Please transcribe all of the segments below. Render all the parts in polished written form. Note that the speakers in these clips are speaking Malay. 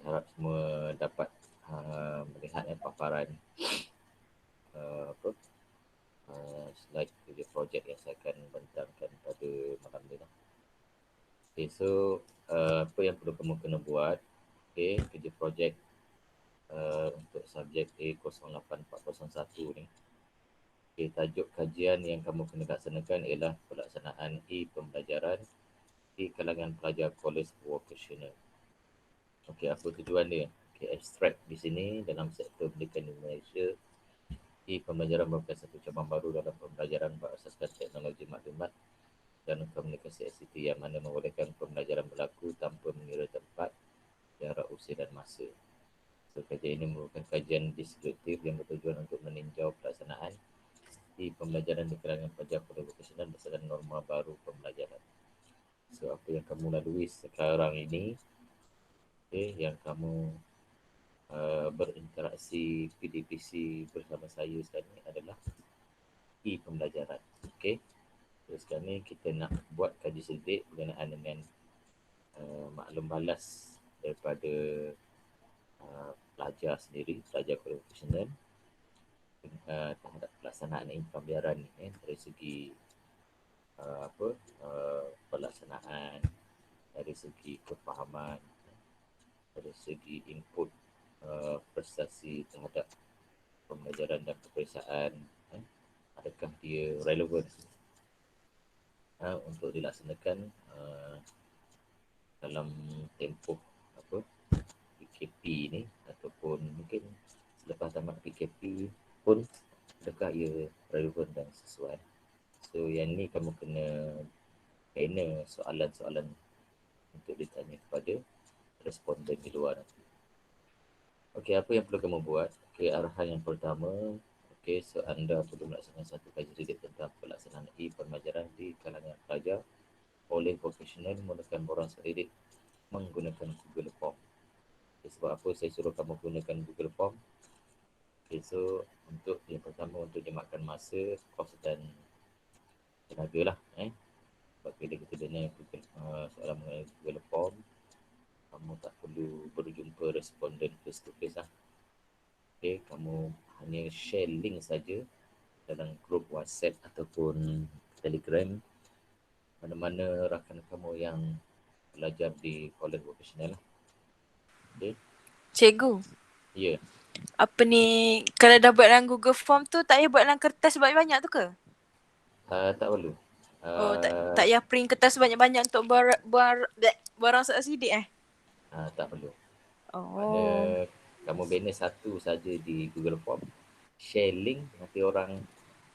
harap semua dapat melihat paparan apa slide kerja projek yang saya akan bentangkan pada malam ni lah. Okay, so apa yang perlu kamu kena buat, okay, kerja projek untuk subjek A08401 ni. Okay, tajuk kajian yang kamu kena laksanakan ialah pelaksanaan pembelajaran di kalangan pelajar kolej vocational. Okey, apa tujuan dia? Okey, abstrak di sini dalam sektor pendidikan di Malaysia, pembelajaran merupakan satu cabang baru dalam pembelajaran berasaskan teknologi maklumat dan komunikasi ICT yang mana membolehkan pembelajaran berlaku tanpa mengira tempat, jarak, usia dan masa. So, kajian ini merupakan kajian deskriptif yang bertujuan untuk meninjau pelaksanaan pembelajaran di kalangan pelajar vocational berdasarkan norma baru pembelajaran. So, apa yang kamu lalui sekarang ini, okay, yang kamu berinteraksi PDPC bersama saya sekarang ni adalah pembelajaran. Okey. Terus sekarang ni kita nak buat kaji sedikit berkenaan dengan maklum balas daripada pelajar sendiri, pelajar profesional terhadap pelaksanaan pembelajaran ni dari segi pelaksanaan, dari segi kefahaman, dari segi input prestasi terhadap pembelajaran dan peperiksaan, adakah dia relevan untuk dilaksanakan dalam tempoh PKP ni, ataupun mungkin selepas tamat PKP pun adakah ia relevan dan sesuai. So yang ni kamu kena soalan-soalan untuk ditanya kepada responden di luar nanti. Okey, apa yang perlu kamu buat? Okey, arahan yang pertama, okey, so anda perlu melaksanakan satu kaji sedikit tentang pelaksanaan pembelajaran di kalangan pelajar oleh profesional menggunakan borang kredit menggunakan Google Form. Okay, sebab apa saya suruh kamu gunakan Google Form? Okay, so untuk yang pertama, untuk dimakan masa, kos dan tenaga lah. Sebab bila kita dengar soalan mengenai Google Form, kamu tak perlu berjumpa responden face to face lah. Okay, kamu hanya share link saja dalam grup WhatsApp ataupun Telegram mana-mana rakan kamu yang belajar di kolej vocational lah. Okay. Cikgu, Ya. apa ni, kalau dah buat dalam Google Form tu tak payah buat dalam kertas banyak-banyak tu ke? Tak perlu. Tak payah print kertas banyak-banyak untuk barang sidik Tak perlu. Mana Oh. kamu bina satu saja di Google Form, share link, nanti orang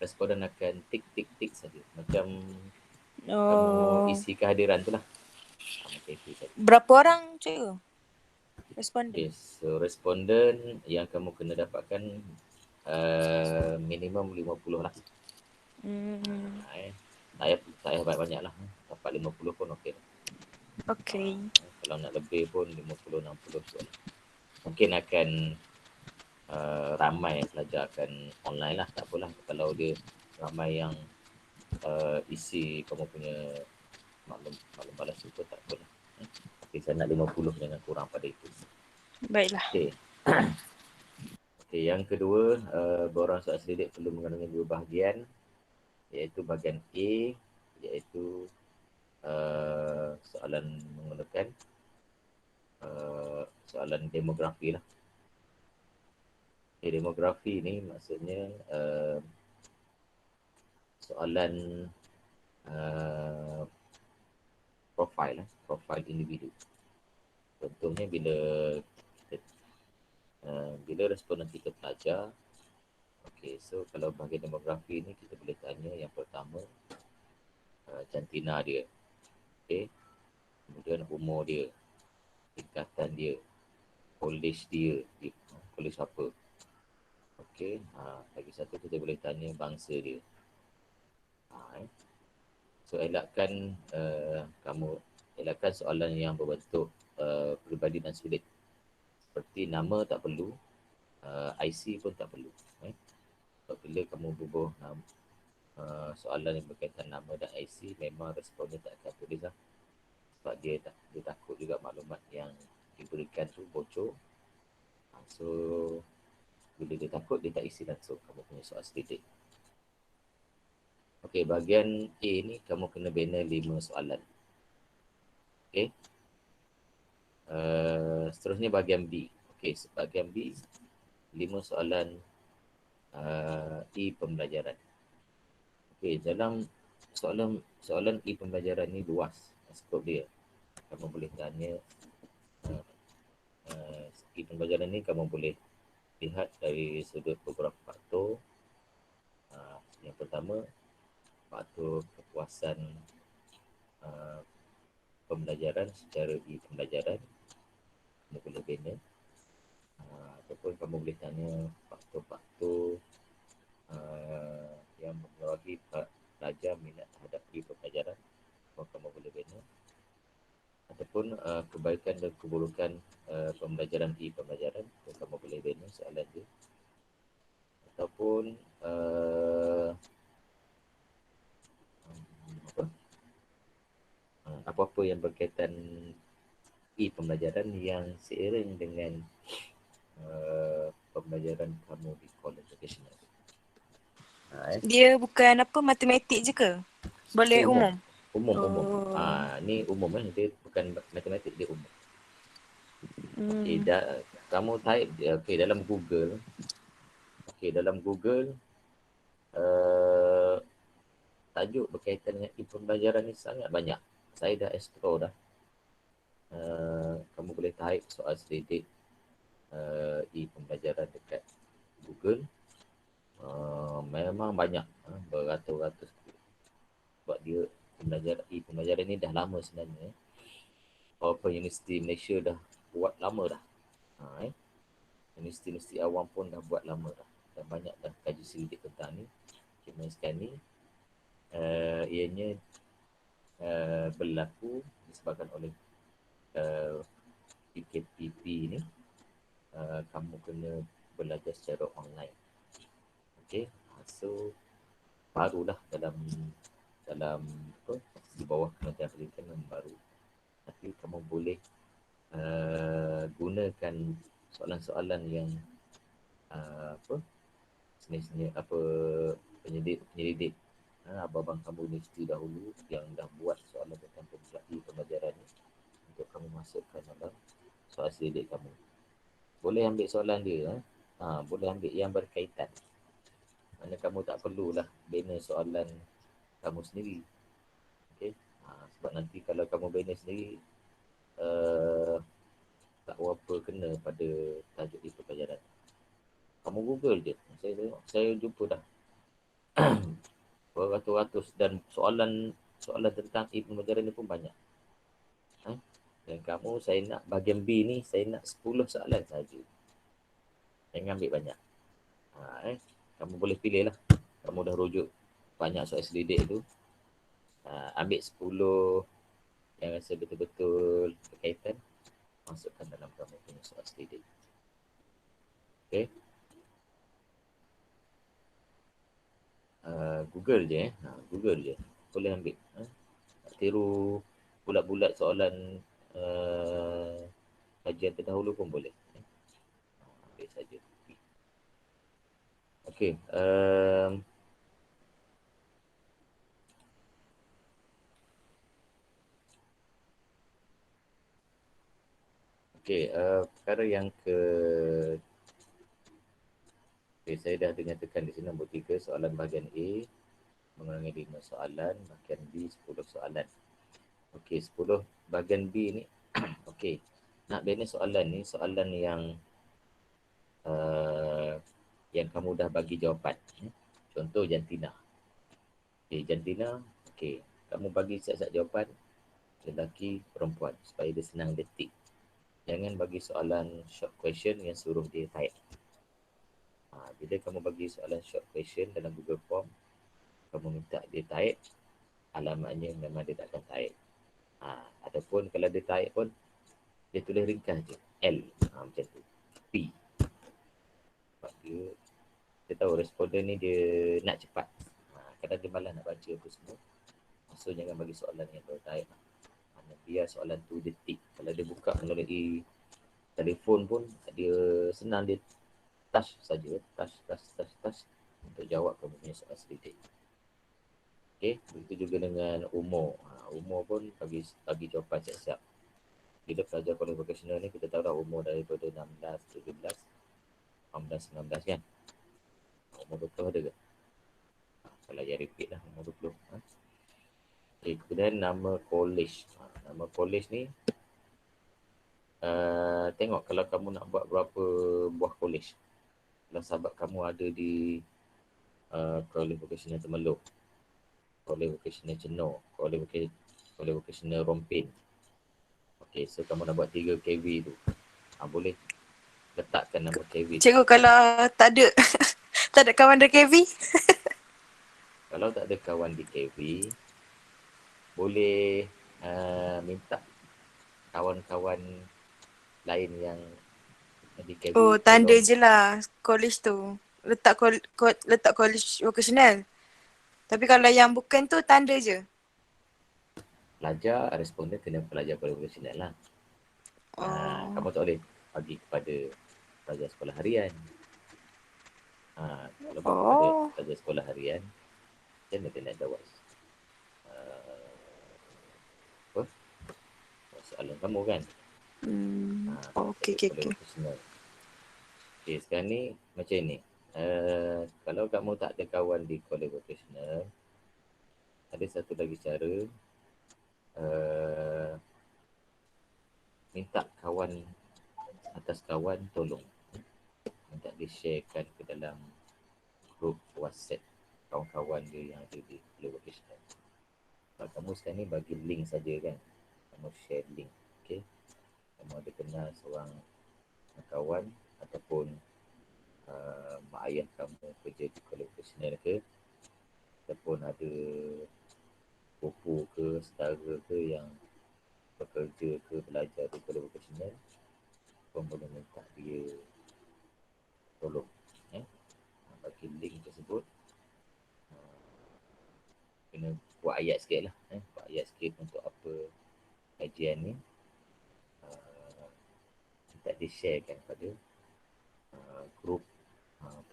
responden akan tik saja. Macam kamu isi kehadiran tu lah. Macam itu saja. Berapa orang cikgu? Responden. Okay, so responden yang kamu kena dapatkan minimum 50 lah. Tak payah banyak-banyak lah. Dapat 50 pun okey lah. Okey. Kalau nak lebih pun 50, 60 tu lah. Mungkin akan ramai pelajar akan online lah. Tak apalah kalau dia ramai yang isi kamu punya maklum balas tu pun tak apalah. Okay, saya nak 50, jangan kurang pada itu. Baiklah. Okay. Okay, yang kedua, borang soal selidik perlu mengandungi dua bahagian, iaitu bahagian A, iaitu soalan menggunakan soalan demografi lah. Okay, demografi ni maksudnya soalan profil individu. Contohnya bila responden kita pelajar, okay, so kalau bahagian demografi ni kita boleh tanya yang pertama jantina dia, okay, kemudian umur dia, tingkatan dia, kolej dia, kolej apa, okay, lagi satu kita boleh tanya bangsa dia. So elakkan soalan yang berbentuk peribadi dan sulit. Seperti nama tak perlu, IC pun tak perlu. So, bila kamu bubuh soalan yang berkaitan nama dan IC, memang responden tak akan tulis lah. Sebab dia takut juga maklumat yang diberikan tu bocor. So bila dia takut, dia tak isi langsung kamu punya soal selidik. Okey, bahagian A ni kamu kena bina 5 soalan. Okey. Seterusnya bahagian B. Okey, bahagian B 5 soalan E pembelajaran. Okey, dalam soalan E pembelajaran ni luas skop dia. Kamu boleh tanya E pembelajaran ni kamu boleh lihat dari sudut beberapa faktor. Yang pertama, faktor kepuasan pembelajaran secara E-pembelajaran. Kamu boleh bina. Ataupun kamu boleh tanya faktor-faktor yang mempengaruhi pelajar minat terhadap E-pembelajaran. Kamu boleh bina. Ataupun kebaikan dan keburukan pembelajaran E-pembelajaran. Kamu boleh bina soalan dia. Ataupun apa-apa yang berkaitan E-pembelajaran yang seiring dengan pembelajaran kamu di college vocational. Dia bukan apa, matematik je ke? Boleh umum? Umum. Oh. Ni umum dia bukan matematik, dia umum. Okey, kamu type dalam Google. Dalam Google tajuk berkaitan dengan E-pembelajaran ni sangat banyak. Saya dah explore dah. Kamu boleh type soal selidik E-pembelajaran dekat Google. Memang banyak, beratus-ratus. Sebab dia E-pembelajaran ni dah lama sebenarnya. Beberapa universiti Malaysia dah buat lama dah. Universiti awam pun dah buat lama dah. Dan banyak dah kaji selidik tentang ni. Cuma sekarang ni ianya berlaku disebabkan oleh PKPP ni. Kamu kena belajar secara online. Okey, so barulah dalam di bawah Kementerian Pendidikan yang baru. Tapi kamu boleh gunakan soalan-soalan yang sebenarnya penyelidik abang-abang kamu universiti dahulu yang dah buat soalan tentang pembelajaran ni untuk kamu masukkan dalam soal selidik kamu. Boleh ambil soalan dia, boleh ambil yang berkaitan. Mana kamu tak perlulah bina soalan kamu sendiri. Okey. Sebab nanti kalau kamu bina sendiri tak berapa kena pada tajuk itu pelajaran. Kamu Google je. Saya tengok, saya jumpa dah beratus-ratus dan soalan tentang E-pembelajaran ni pun banyak. Dan kamu, saya nak bahagian B ni, saya nak 10 soalan saja. Jangan ambil banyak. Kamu boleh pilih lah. Kamu dah rujuk banyak soal selidik tu. Ambil 10 yang rasa betul-betul berkaitan. Masukkan dalam kamu punya soal selidik. Okay. Google je. Google je. Boleh ambil. Tiru bulat-bulat soalan kajian terdahulu pun boleh. Ambil saja. Okey. Okey, perkara yang saya dah nyatakan di sini nombor 3 soalan bahagian A mengurangi 5 soalan, bahagian B 10 soalan. Okey, 10 bahagian B ni okey. Nak bina soalan ni, soalan yang kamu dah bagi jawapan. Contoh jantina. Okey, jantina. Okey, kamu bagi siap-siap jawapan lelaki perempuan supaya dia senang detik. Jangan bagi soalan short question yang suruh dia type. Bila kamu bagi soalan short question dalam Google Form, kamu minta dia type, alamatnya memang dia tak akan type. Ataupun kalau dia type pun, dia tulis ringkas je. L. Macam tu. P. Sebab dia tahu responden ni dia nak cepat. Kadang dia malas nak baca apa semua. So jangan bagi soalan yang bertype. Biar soalan tu detik. Kalau dia buka melalui Telefon pun dia senang, dia touch saja, touch untuk jawab kamu punya soal selidik. Okey, begitu juga dengan umur. Umur pun bagi jawapan siap-siap. Bila pelajar kolej vocational ni kita tahu dah umur daripada 16, 17, 18, 19 kan. Umur 20 ada ke? Kalau jadi repeat lah umur 20. Okay, kemudian nama college. Nama college ni tengok kalau kamu nak buat berapa buah college. Kalau sahabat kamu ada di kolej vocational Temelloh, kolej vocational Chenor, kolej vocational Rompin. Okay, so kamu nak buat 3 KV tu. Boleh letakkan nama KV. Cikgu kalau tak ada tak ada kawan dari KV? Kalau tak ada kawan di KV, boleh minta kawan-kawan lain yang di KV. Oh, tanda je lah college tu. Letak college vocational. Tapi kalau yang bukan tu tanda je. Pelajar, responden kena pelajar kolej vocational lah. Kamu tak boleh bagi kepada pelajar sekolah harian. Kalau bagi kepada pelajar sekolah harian, macam mana dia nak jawab soalan kamu kan? Okay. Okay, sekarang ni macam ni. Kalau kamu tak ada kawan di kolej vocational, ada satu lagi cara. Minta kawan atas kawan tolong. Minta di-sharekan ke dalam grup WhatsApp kawan-kawan dia yang ada di kolej vocational. Kalau kamu sekarang ni bagi link saja kan. Kamu share link. Okay. Kamu ada kenal seorang kawan ataupun mak ayah kamu kerja di kolej vocational ke, ataupun ada sepupu ke, saudara ke yang bekerja ke belajar di kolej vocational, pun boleh minta dia tolong bagi link tersebut. Kena buat ayat sikit lah, buat ayat sikit untuk apa kajian ni, minta di-sharekan pada grup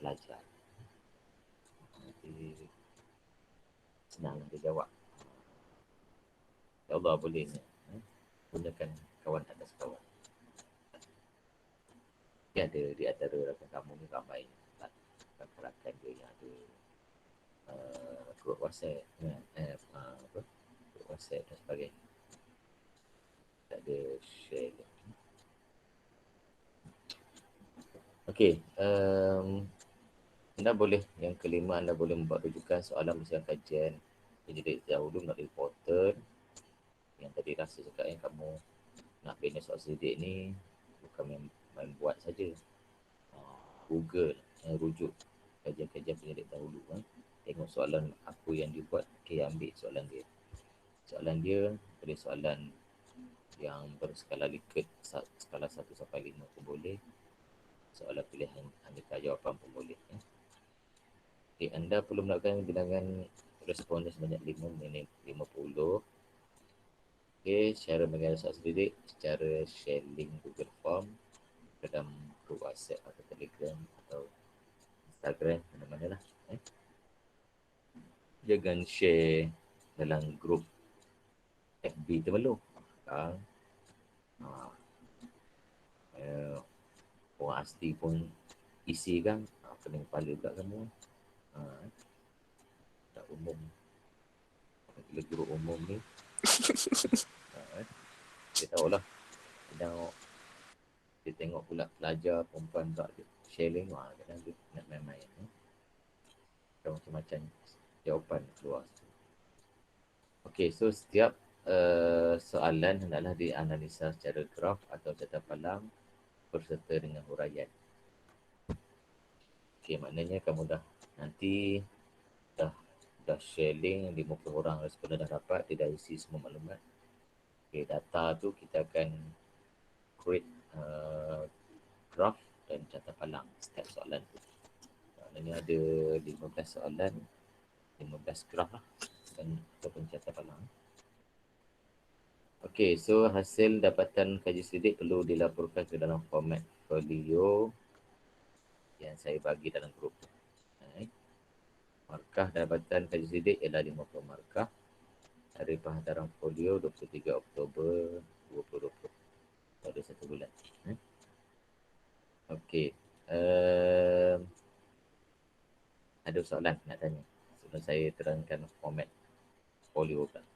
pelajar. Nanti senang dia jawab. InsyaAllah boleh gunakan kawan atas kawan. Dia ada di antara rakan kamu ni ramai rakan dia yang ada grup WhatsApp, grup WhatsApp dan sebagainya. Tak ada share. Okey, anda boleh, yang kelima, anda boleh membuat rujukan soalan berisikan kajian pendidik dahulu melalui portal. Yang tadi rasa cakap yang kamu nak bina soal selidik ni bukan main buat saja. Google rujuk kajian-kajian pendidik dahulu. Tengok soalan apa yang dibuat, okay, ambil soalan dia. Soalan dia boleh soalan yang berskala Likert, skala 1 sampai 5 pun boleh. Soalan pilihan aneka jawapan pun boleh. Okay, anda perlu melakukan bilangan responden sebanyak 5 minit 50. Okay, cara mengenal soal selidik secara share link Google Form dalam grup WhatsApp atau Telegram atau Instagram, mana-mana lah. Jangan share dalam grup FB Temelloh. Orang asli pun isi kan, pening kepala pula kamu. Tak umum. Bila grup umum ni, dia tahulah. Dia tengok pula pelajar perempuan tak sharing, kadang dia nak main-main. Macam-macam jawapan keluar. Okey, so setiap soalan hendaklah dianalisa secara graf atau catatan palang berserta dengan huraian. Okey, maknanya kamu nanti dah share link, 50 orang responden dah dapat, dia dah isi semua maklumat. Okey, data tu kita akan create graf dan catatan palang setiap soalan tu. Maknanya ada 15 soalan, 15 graf lah, dan ataupun catatan palang. Okey, so hasil dapatan kaji selidik perlu dilaporkan ke dalam format folio yang saya bagi dalam grup. Markah dapatan kaji selidik ialah 50 markah. Hari penghantaran folio 23 Oktober 2020. Pada 1 bulan. Okey. Ada soalan nak tanya sebelum saya terangkan format folio kan?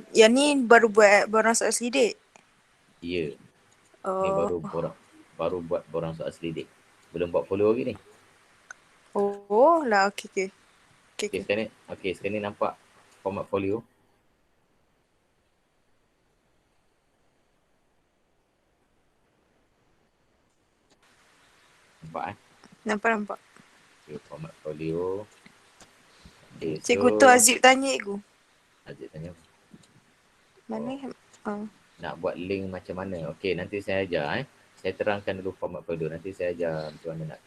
Yang ni baru buat borang soal selidik. Ya. Ni Oh. baru buat borang soal selidik. Belum buat folio lagi ni. Oh lah, okey. Okey, sekarang ni nampak format folio. Nampak Nampak. Okay, format folio. Okay, Cikgu so tu Azib tanya cikgu. Aziz tanya Mana? nak buat link macam mana? Okey, nanti saya ajar Saya terangkan dulu format folio. Nanti saya ajar macam mana nak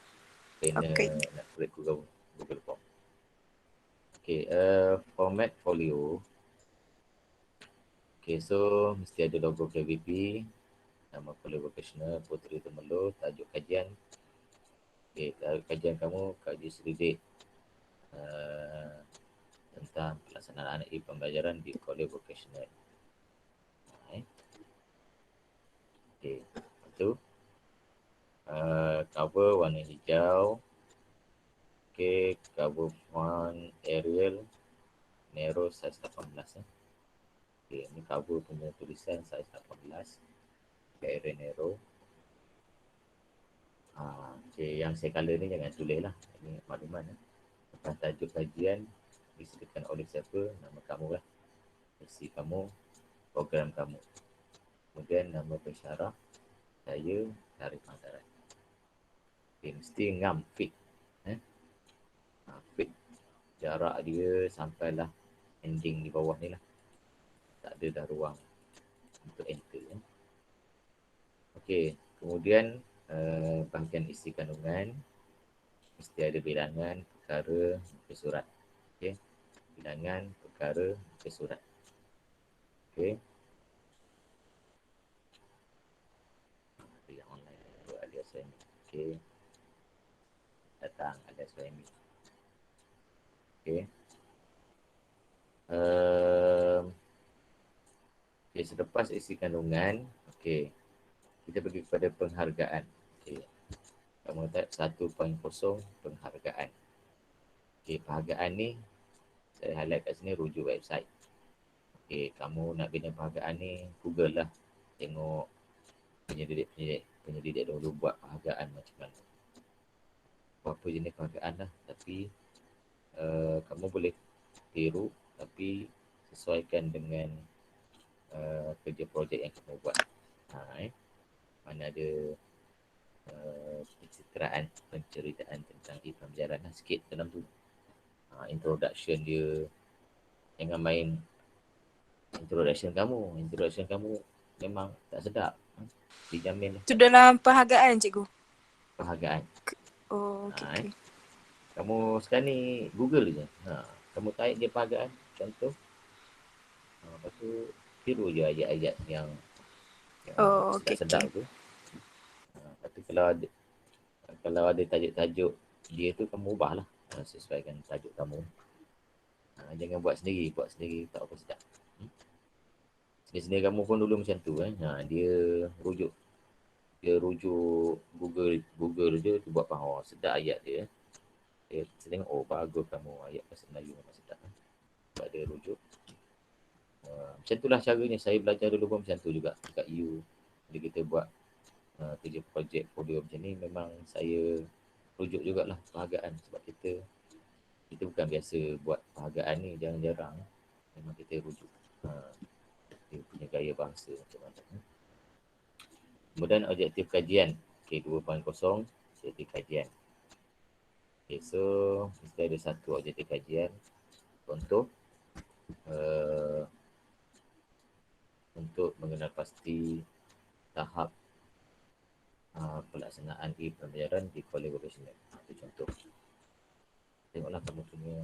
Okay. nak create Google Form. Okey, format folio. Okey, so mesti ada logo KVP, nama folio profesional, Puteri Temerloh, tajuk kajian. Okey, kajian kamu kaji selidik tentang pelaksanaan pembelajaran di kolej vocational. Okey, itu cover warna hijau. Okey, cover font Arial narrow size 18. Okey, ini cover punya tulisan size 18. Arial narrow. Okey, yang saya color ni jangan tulis lah. Ini makluman. Lepas tajuk kajian disediakan oleh siapa, nama kamu lah. Isi kamu, program kamu. Kemudian nama pensyarah, saya, tarikh penghantaran. Okay, mesti ngam fit. Fit jarak dia sampailah ending di bawah ni lah. Tak ada dah ruang untuk enter. Okey, kemudian bahagian isi kandungan mesti ada bilangan, perkara, muka surat. Okey, bilangan, perkara, muka surat. Okey. Yang online tu ada assignment. Okey. Datang ada assignment. Okey. Okay, selepas isi kandungan, okey, kita pergi kepada penghargaan. Okey. Kamu type 1.0 penghargaan. Okey, penghargaan ni saya highlight kat sini rujuk website. Okey, kamu nak bina penghargaan ni, Google lah. Tengok penyelidik dulu buat penghargaan macam mana. Apa jenis penghargaan lah, tapi kamu boleh tiru tapi sesuaikan dengan kerja projek yang kamu buat. Mana ada penceritaan tentang pembelajaran lah sikit dalam tu. Introduction dia, jangan main introduction kamu memang tak sedap. Dijamin lah. Tu dalam penghargaan cikgu. Penghargaan. Oh, okey. Kamu sekarang ni Google je. Kamu type je penghargaan, contoh. Lepas tu tiru je ayat-ayat yang sedap-sedap tu. Lepas tu kalau ada tajuk-tajuk dia tu kamu ubah lah sesuaikan tajuk kamu. Jangan buat sendiri tak apa sedap. Sendiri kamu pun dulu macam tu dia rujuk Google je tu buat faham sedap ayat dia. Dia tengok bagus kamu ayat bahasa Melayu memang sedap. Sebab dia rujuk. Macam itulah caranya saya belajar dulu pun macam tu juga dekat U. Bila kita buat kerja projek folio macam ni memang saya rujuk jugalah penghargaan sebab kita bukan biasa buat penghargaan ni, jarang-jarang memang kita rujuk dia punya gaya bahasa macam mana. Kemudian objektif kajian. Okay, 2.0 objektif kajian. Okay, so mesti ada satu objektif kajian untuk mengenal pasti tahap pelaksanaan pembelajaran di kolej profesional. Itu contoh. Tengoklah kamu punya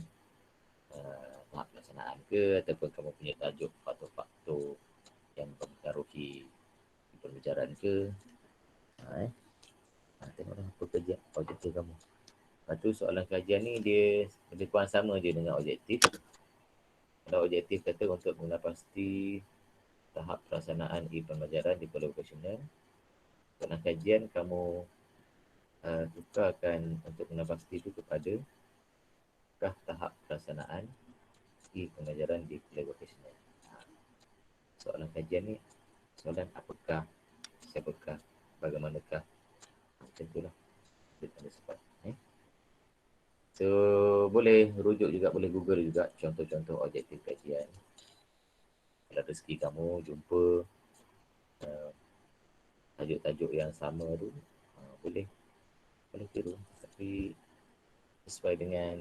tahap pelaksanaan ke, ataupun kamu punya tajuk faktor-faktor yang mempengaruhi pembelajaran ke. Tengoklah apa kerja objektif kamu. Lepas tu soalan kajian ni dia lebih kurang sama je dengan objektif. Kalau objektif kata untuk mengenal pasti tahap pelaksanaan pembelajaran di pola vokasional. Soalan kajian kamu tukarkan untuk mengenal pasti itu kepada tahap pelaksanaan pembelajaran di pola vokasional. Soalan kajian ni soalan apakah, siapakah, bagaimanakah, macam tu lah. Dia tanda sebab. So boleh rujuk juga, boleh Google juga contoh-contoh objektif kajian. Kalau rezeki kamu jumpa tajuk-tajuk yang sama tu, boleh tiru, tapi sesuai dengan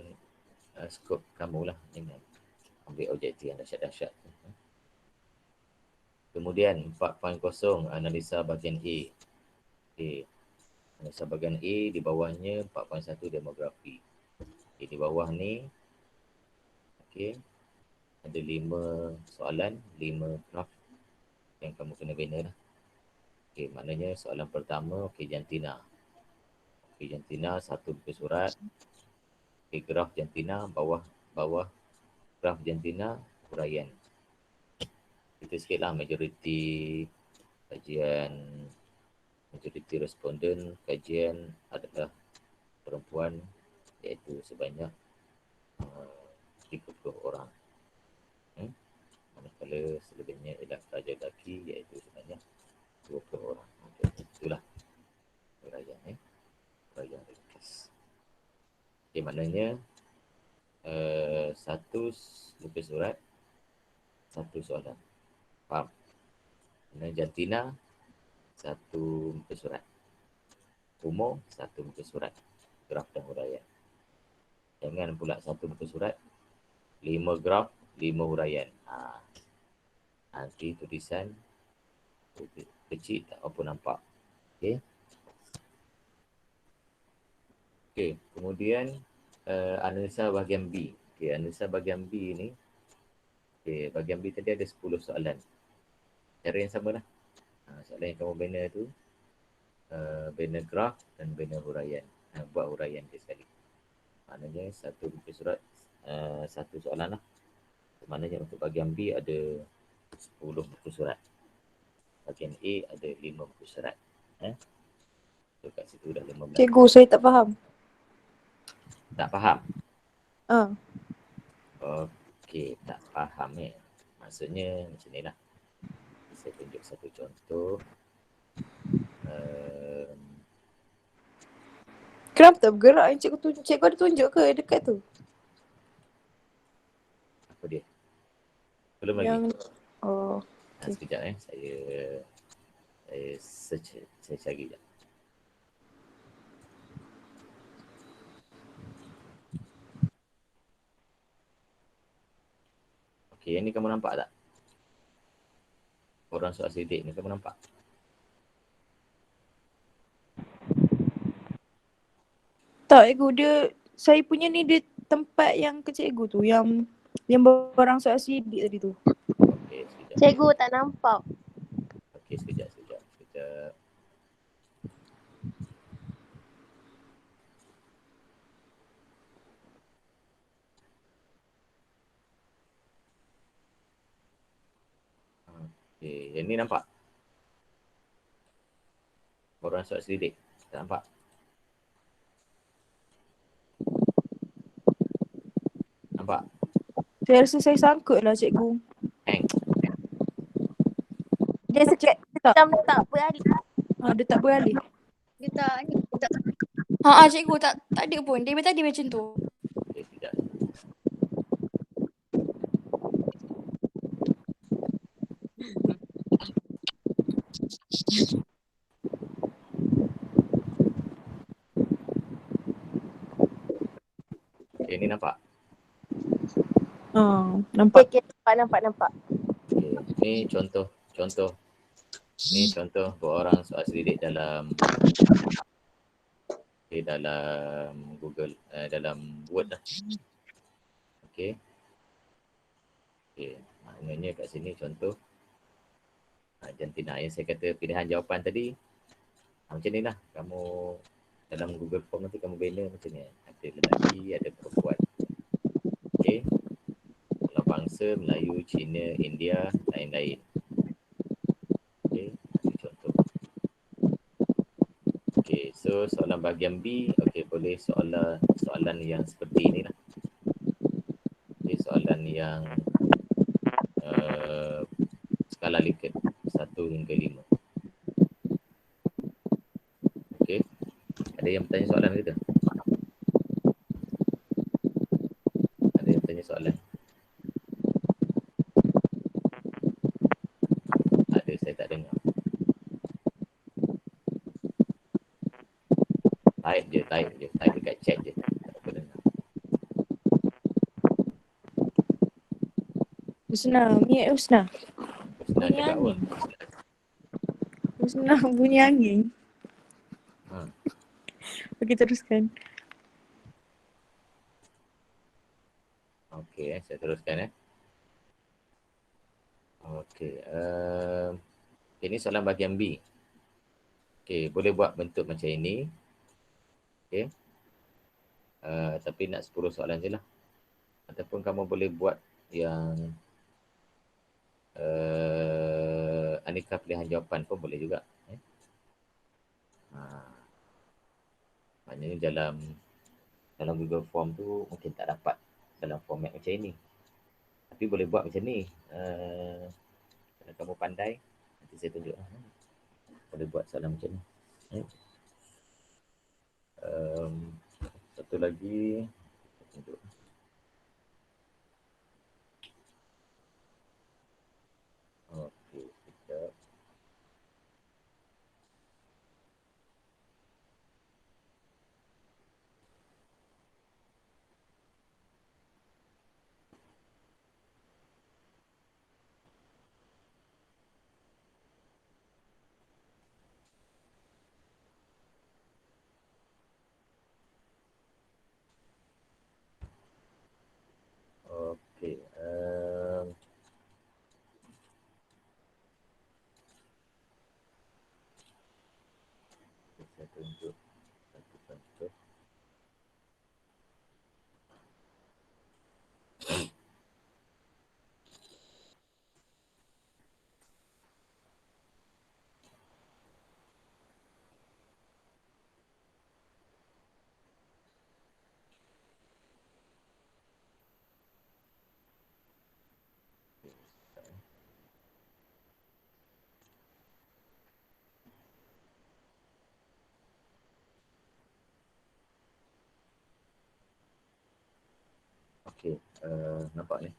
skop kamu lah, dengan ambil objektif yang dahsyat-dahsyat. Kemudian 4.0 analisa bahagian A. Analisa bahagian A, di bawahnya 4.1 demografi. Di bawah ni ada 5 soalan, 5 graf yang kamu kena bina lah. Maknanya soalan pertama, jantina. Jantina, satu buku surat. Graf jantina, bawah graf jantina, huraian. Itu sikit lah majoriti responden kajian adalah perempuan, iaitu sebanyak 30 orang. Manakala selebihnya ialah pelajar lelaki, iaitu sebanyak 20 orang. Itulah huraian. Huraian ringkas. Maknanya satu buku surat, satu soalan. Faham? Jantina, satu muka surat. Umur, satu muka surat. Graf dan huraian. Jangan pula satu muka surat, 5 graf, 5 huraian. Nanti tulisan kecil tak apa nampak. Kemudian analisa bahagian B. Analisa bahagian B ni, bahagian B tadi ada 10 soalan. Cara yang sama lah. Soalan yang kamu bina tu, bina graf dan bina huraian. Buat huraian dia sekali. Maknanya satu buku surat, satu soalan lah. Maknanya untuk bahagian B ada 10 buku surat. Bahagian A ada 5 buku surat. So kat situ dah 15. Cikgu, saya tak faham. Tak faham? Okey, tak faham maksudnya macam ni lah. Saya tunjuk satu contoh. Kenapa tak bergerak yang cikgu tunjuk? Cikgu ada tunjuk ke dekat tu? Apa dia? Belum lagi? Yang okay. Sekejap saya search lagi sekejap. Okey, yang ni kamu nampak tak? Orang soal sidik ni kamu nampak? Tak, cikgu, dia saya punya ni dia tempat yang ke cikgu tu, yang barang soal sidik tadi tu. Okey, sekejap. Cikgu tak nampak. Okey, sekejap. Okey, yang ni nampak? Orang soal sidik, tak nampak? Nampak? Saya rasa saya sangkut lah cikgu. Dia macam tak beralih. Dia tak beralih. Dia tak ni. Cikgu tak ada pun. Dia tadi macam tu. Okey, sekejap. Okey, ni nampak? Nampak. Okay, nampak. Okey, ni contoh. Ni contoh buat orang soal sidik dalam Google, dalam Word lah. Okey. Okey, maknanya kat sini contoh jantina yang saya kata pilihan jawapan tadi. Macam ni lah, kamu dalam Google Form nanti kamu bina macam ni. Ada lelaki, ada perempuan. Okey. Kalau bangsa Melayu, Cina, India, lain-lain. Okey, itu contoh. Okey, so soalan bahagian B, okey boleh soalan yang seperti ini lah. Okey, soalan yang skala Likert 1 hingga 5. Okey. Ada yang bertanya soalan kita? Ada yang bertanya soalan? Ada, saya tak dengar. Type dekat chat je. Tak apa dengar. Husna, Mia Husna. Husna Bunyi cakap apa? angin. Husna bunyi angin. Ha. Okey, teruskan. Okey, saya teruskan. Okey, ini soalan bahagian B. Okey, boleh buat bentuk macam ini. Okey. Tapi nak 10 soalan je lah. Ataupun kamu boleh buat yang aneka pilihan jawapan pun boleh juga. Maknanya dalam Google Form tu mungkin tak dapat dalam format macam ini. Tapi boleh buat macam ni. Kalau kamu pandai, nanti saya tunjuk. Boleh buat soalan macam ni. Satu lagi. Tunjuk. Okey, sekejap. Okey, saya tunjuk satu contoh. Okey, nampak ni?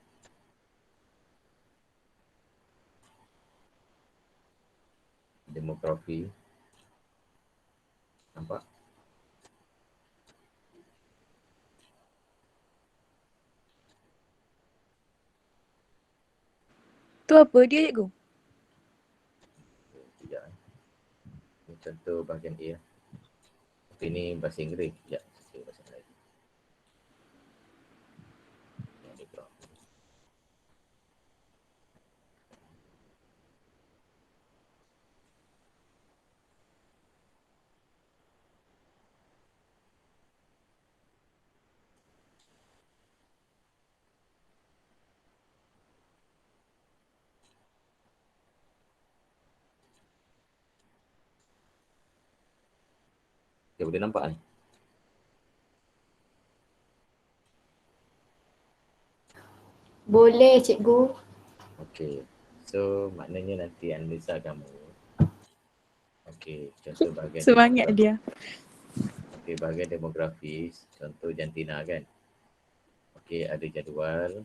Demografi. Nampak? Tu apa dia, cikgu? Sekejap. Ini contoh bahagian A. Tapi ni bahasa Inggeris. Sekejap, saya bahasa Melayu. Yang dia keluar. Okay, boleh nampak ni? Boleh cikgu. Okey. So, maknanya nanti analisa kamu. Okey, contoh bahagian Semangat dia. Okey, bahagian demografis, contoh jantina kan. Okey, ada jadual,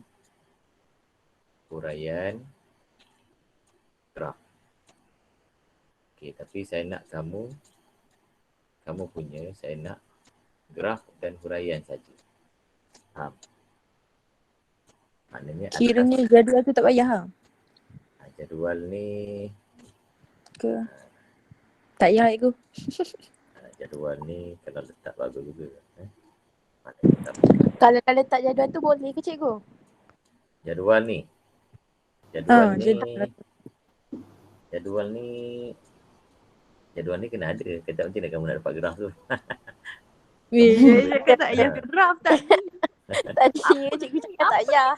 huraian, graf. Okey, tapi saya nak kamu punya, saya nak graf dan huraian saja. Faham? Maknanya Kiranya jadual tu tak payah ha? Jadual ni Ke? Tak payah, cikgu. jadual ni kalau letak bagus juga. Maknanya tak Kalau letak jadual tu boleh ke cikgu? jadual ni Jadual ni Jadual. jadual ni jadual ni kena ada. Kata macam mana kamu nak dapat graf tu? Saya cakap tak payah graf tadi. Tadi cikgu cakap tak payah.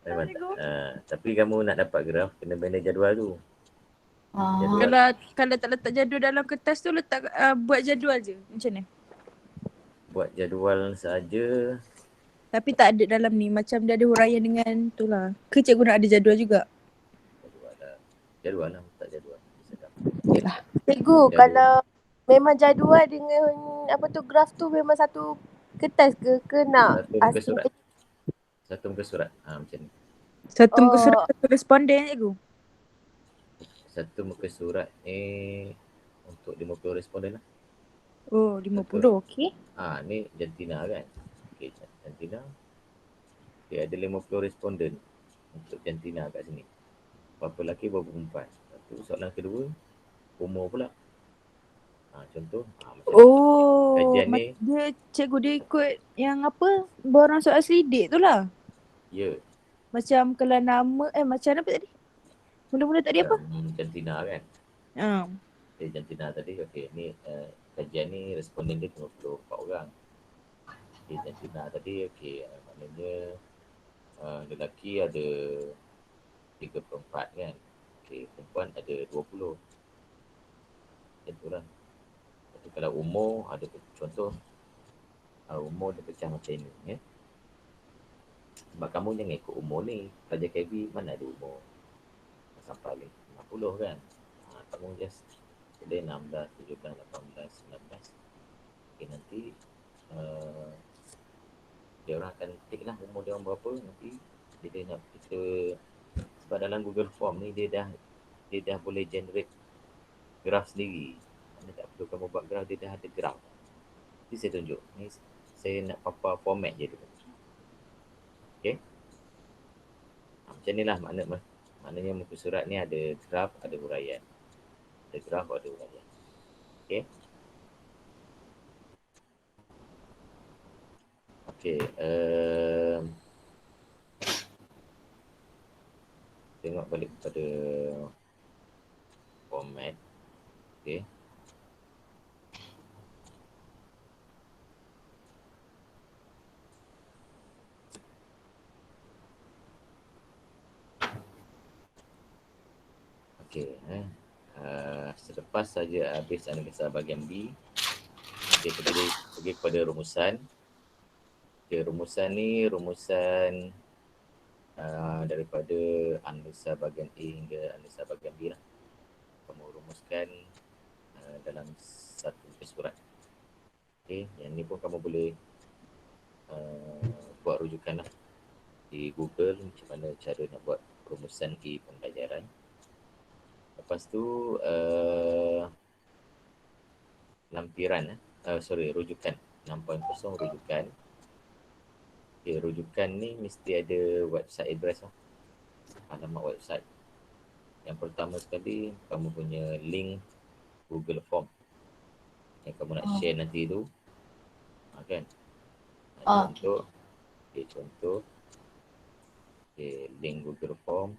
Memang tak. Tapi kamu nak dapat graf kena bina jadual tu. Jadual. Kalau tak letak jadual dalam kertas tu letak buat jadual je. Macam mana? Buat jadual saja. Tapi tak ada dalam ni. Macam dia ada huraian dengan tu lah. Ke cikgu nak ada jadual juga? Jadual lah. Tak jadual. Sedap. Yelah. Cikgu, kalau memang jadual dengan apa tu graf tu memang satu kertas ke nak Satu muka surat. Satu muka surat. Macam ni. Satu muka surat satu responden cikgu? Satu muka surat ni untuk 50 responden lah. Oh, 50. Okey. Ni jantina kan. Okey, jantina. Dia ada 50 responden untuk jantina kat sini. Berapa lelaki, berapa perempuan. Lepas tu soalan kedua, umur pula. Contoh. Oh, kajian ni. Dia cikgu dia ikut yang apa? Borang soal selidik tu lah. Ya. Macam kalau nama, macam apa tadi? Mula-mula tadi apa? Jantina kan. Jantina tadi, okey. Ni kajian ni responden dia 54 orang. Okey, jantina tadi, okey. Maknanya lelaki ada 34 kan. Okey, perempuan ada 20. Macam tu lah. Tapi kalau umur ada contoh, umur dia pecah macam ni. Ya? Sebab kamu jangan ikut umur ni. Pelajar KB mana ada umur sampai 50 kan. Kamu just boleh 16, 17, 18, 19. Okay, nanti dia orang akan take lah umur dia orang berapa. Nanti dia nak kita, sebab dalam Google Form ni dia dah boleh generate graf sendiri. Mana tak perlu kamu buat graf, dia dah ada graf. Nanti saya tunjuk. Ni saya nak papar format je dulu. Okay. Macam ni lah maknanya muka surat ni ada graf, ada huraian. Ada graf, ada huraian. Okay. Okay. Tengok balik kepada format. Okay. Okay. Selepas saja habis analisa bahagian B, kita pergi kepada rumusan. Okay, rumusan ni rumusan daripada analisa bahagian A hingga analisa bahagian B lah. Kamu rumuskan dalam satu muka surat. Okay, yang ni pun kamu boleh buat rujukan lah di Google macam mana cara nak buat rumusan A pembelajaran. Lepas tu lampiran rujukan 6.0 rujukan. Okay, rujukan ni mesti ada website address lah, alamat website. Yang pertama sekali kamu punya link Google Form yang kamu nak share nanti tu, kan? Contoh, contoh link Google Form,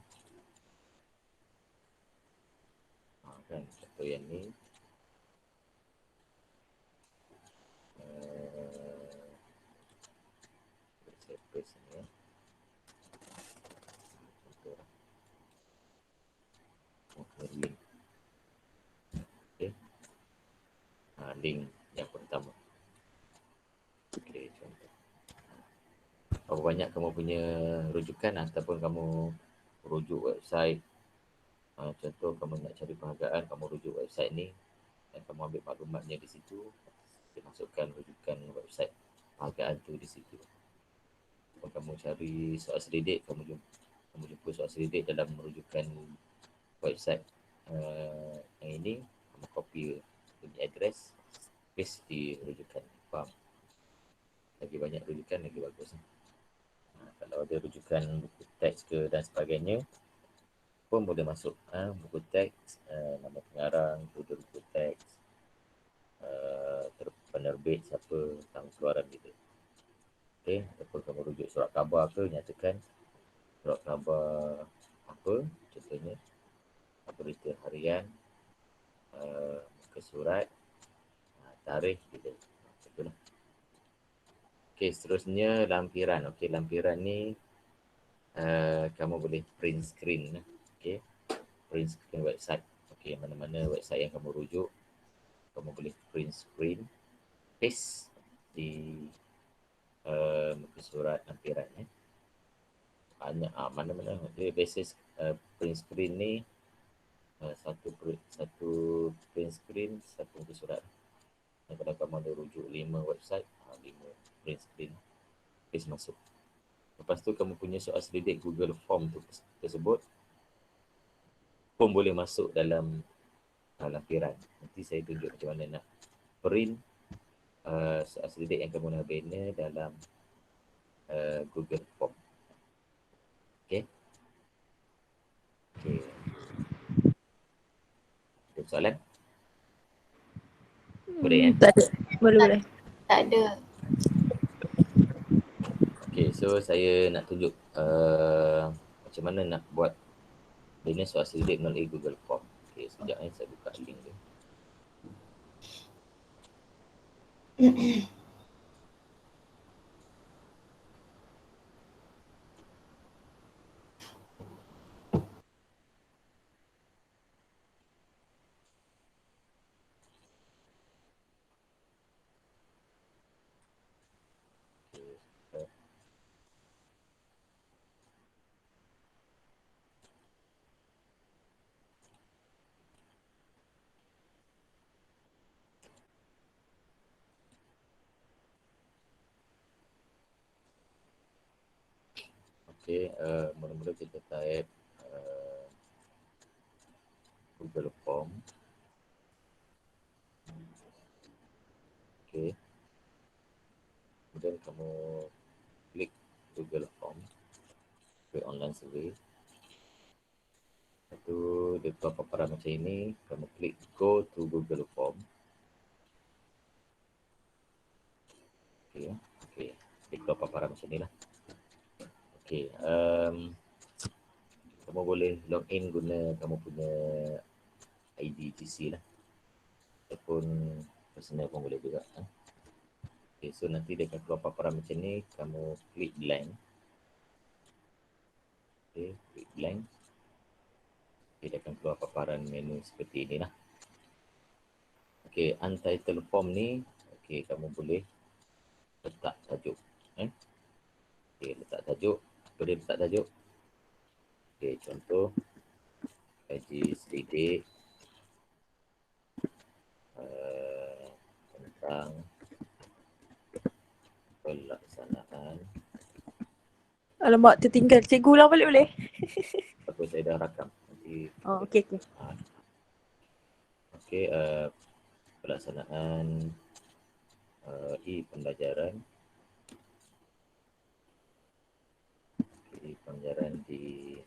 kan? Contoh yang ni. Saya paste ni ya. Contoh link. Okay. Link yang pertama. Okay, contoh. Berapa banyak kamu punya rujukan ataupun kamu rujuk website. Contoh kamu nak cari penghargaan, kamu rujuk website ni dan kamu ambil maklumatnya di situ. Kita masukkan rujukan website penghargaan tu di situ. Kalau kamu cari soal selidik, kamu jumpa soal selidik dalam rujukan website yang ini, kamu copy address, paste di rujukan. Faham? Lagi banyak rujukan lagi bagus. Kalau ada rujukan buku teks ke dan sebagainya pun boleh masuk. Buku teks, nama pengarang, judul buku teks, penerbit siapa, tahun keluaran gitu. Okey, ataupun kamu rujuk surat khabar ke, nyatakan surat khabar apa, contohnya berita harian, muka surat, tarikh gitu. Itulah. Okey, seterusnya lampiran. Okey, lampiran ni kamu boleh print screen. Okey, print screen website. Okey, mana-mana website yang kamu rujuk, kamu boleh print screen, paste di muka surat lampiran. Banyak mana-mana. Okey, basis print screen ni satu print screen, satu muka surat. Dan kalau kamu ada rujuk 5 website, 5 print screen, paste masuk. Lepas tu kamu punya soal selidik Google Form tersebut pun boleh masuk dalam lampiran. Nanti saya tunjuk macam mana nak print soal selidik yang kamu nak bina dalam Google Form. Okey. Okey. Ada soalan? Boleh kan? Tak ada. Boleh. Tak ada. Okey, so saya nak tunjuk macam mana nak buat bina soal selidik melalui Google Form. Okey, sekejap saya buka link dia. Okey, mula-mula kita type Google Form. Okey. Kemudian kamu klik Google Form, klik online survey. Lepas tu dia keluar paparan macam ini, kamu klik go to Google Form. Okey, okey. Dia keluar paparan macam ni lah. Okey, kamu boleh log in guna kamu punya ID GC lah. Ataupun personal pun boleh juga. Okay, so nanti dia akan keluar paparan macam ni, kamu klik blank. Okay, klik blank. Okay, dia akan keluar paparan menu seperti ini lah. Okay, untitled form ni, okay, kamu boleh letak tajuk. Okay, letak tajuk. Apa dia letak tajuk? Okay, contoh kaji selidik tentang pelaksanaan. Alamak, tertinggal. Cikgu ulang balik boleh? Apa saya dah rakam. Nanti Oh, okey. okey, pelaksanaan pembelajaran di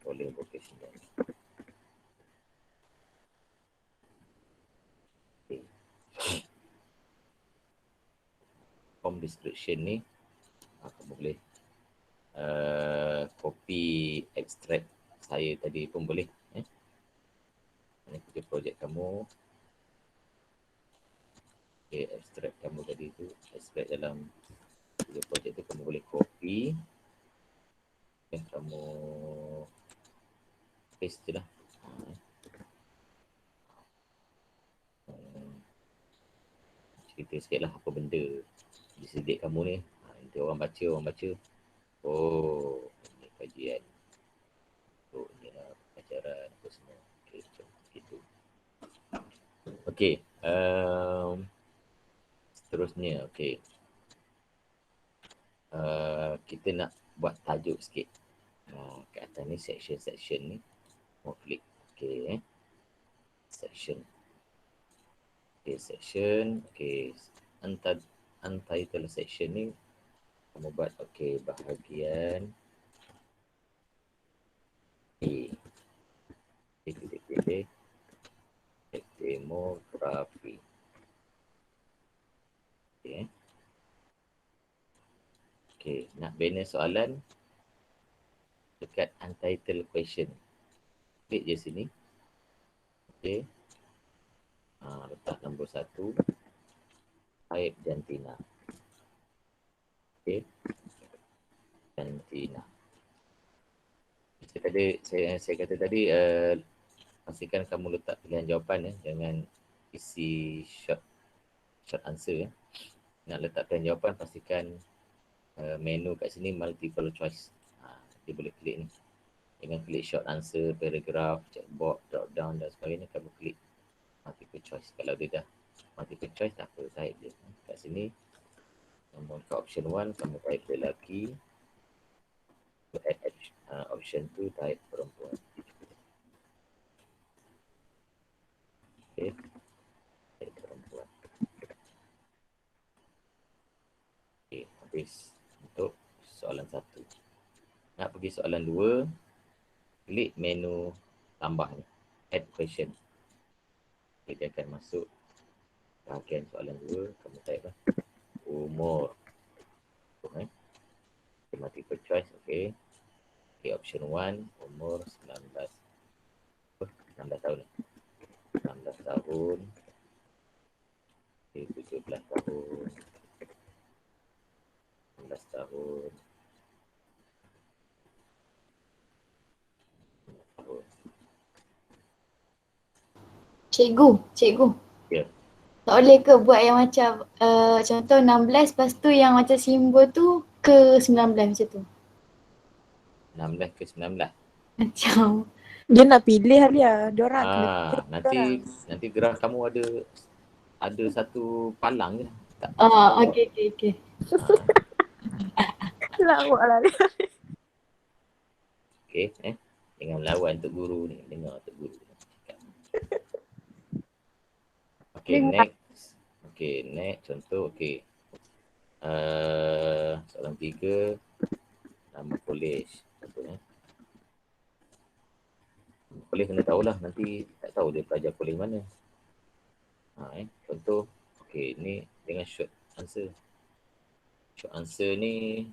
oleh vocational. Okay. Form description ni kamu boleh copy extract saya tadi pun boleh. Ini kerja projek kamu. Okay, extract kamu tadi tu, extract dalam kerja projek tu kamu boleh copy. Dan kamu paste je lah. Cerita sikit lah apa benda disediak kamu ni. Nanti orang baca. Oh, ini kajian. Oh, ini lah pengajaran apa semua. Okay, macam itu. Okay, seterusnya, okay. Kita nak buat tajuk sikit. Kat atas ni section ni. Mau klik. Okay. Section. Okay, section. Okay. Untitled section ni. Kamu buat, okay, bahagian A. Okay. Demografi. Okay. Okay, nak bina soalan. dekat untitled question. Klik je sini. Okay. Letak nombor 1. Type jantina. Okay. Jantina. Saya kata tadi, pastikan kamu letak pilihan jawapan ya. Jangan isi short answer ya. Nak letak pilihan jawapan, pastikan menu kat sini multiple choice. Dia boleh klik ni. Dengan klik short answer, paragraph, checkbox, drop down dan sebagainya, kamu klik multiple choice. Kalau dia dah multiple choice, tak apa, type je. Kat sini, nombor kat option 1, kamu type lelaki. Add option 2, type perempuan. Okay, type perempuan. Okay, habis untuk soalan 1. Nak pergi soalan 2, klik menu tambah ni, add question. Okay, dia akan masuk bahagian soalan 2, kamu type lah. Umur. Okay, multiple choice, okay. Okay, option 1, umur 19 tahun. 16 tahun. Okay, 17 tahun. 16 tahun. 16 tahun. Cikgu. Ya. Tak boleh ke buat yang macam contoh 16 lepas tu yang macam simbol tu ke 19 macam tu? 16 ke 19. Macam Dia nak pilih Halia. Diorang kena pilih diorang. Nanti graf kamu ada satu palang je. Tak. okey. Lawak lah dia. Okay, jangan lawan Tok Guru ni. Dengar Tok Guru. Okay, Dengar. next. Okay, next contoh. Okay. Soalan 3. Nama kolej. Contohnya. Kolej kena tahulah. Nanti tak tahu dia pelajar kolej mana. Contoh. Okay, ni dengan short answer. Short answer ni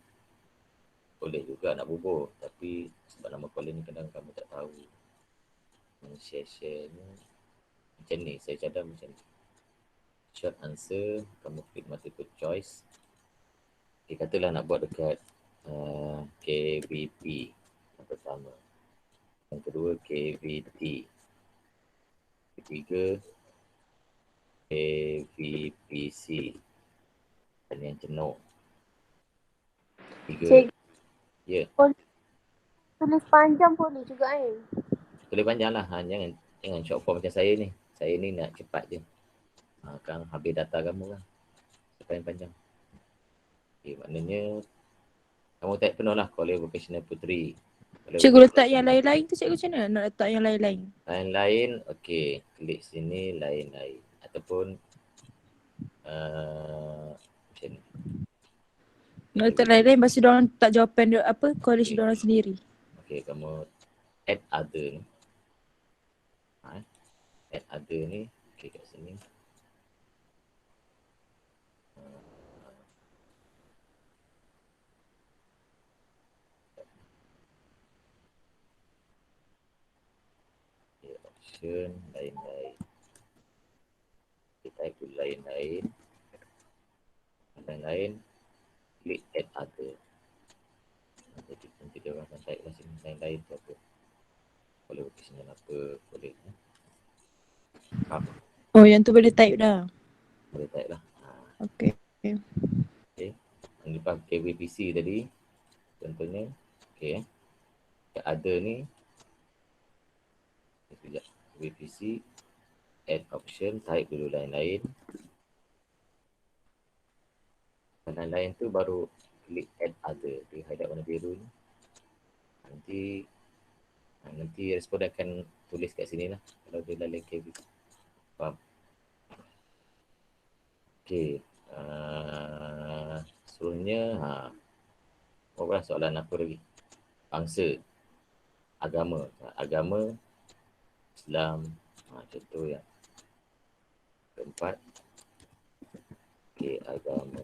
boleh juga nak bubuh. Tapi sebab nama kolej ni kadang kamu tak tahu. Share ni. Macam ni, saya cadang macam ni. Short answer, kamu klik multiple choice. Okay, katalah nak buat dekat KVP yang pertama. Yang kedua KVT. Ketiga KVPC. Dan yang jenuh. Tiga. Ya. Tulis panjang boleh juga Tulis panjang lah. Jangan short form macam saya ni. Saya ni nak cepat je. Kan habis data kamu lah. Panjang-panjang. Okay, maknanya kamu type penuh lah College Vocational Puteri. Cikgu letak yang lain-lain tu cikgu macam mana nak letak yang lain-lain? Lain-lain, okey. Klik sini lain-lain. Ataupun macam ni. Nak letak lain-lain lepas tu diorang tak jawapan dia apa college Okay. diorang sendiri. Okey, kamu add other ni. Add other ni. Okey, kat sini. Option lain-lain. Kita type lain-lain. Lain-lain. Klik add other. Nanti dia orang akan type lah sini. Lain-lain tu apa. Boleh vocational apa. Boleh. Oh yang tu boleh type dah. Boleh type lah. Okay. Okay. Yang lepas KVPC tadi. Contohnya. Okay. Yang ada ni. Sekejap. KVPC. Add option. Type dulu lain-lain. Lain-lain tu baru klik add other. Dia highlight warna biru ni. Nanti respon akan tulis kat sini lah. Kalau dia lalai KVPC. Faham? Okay. Seterusnya. Apa soalan apa lagi? Bangsa. Agama. Agama. Islam. Contoh yang keempat. Okay, agama.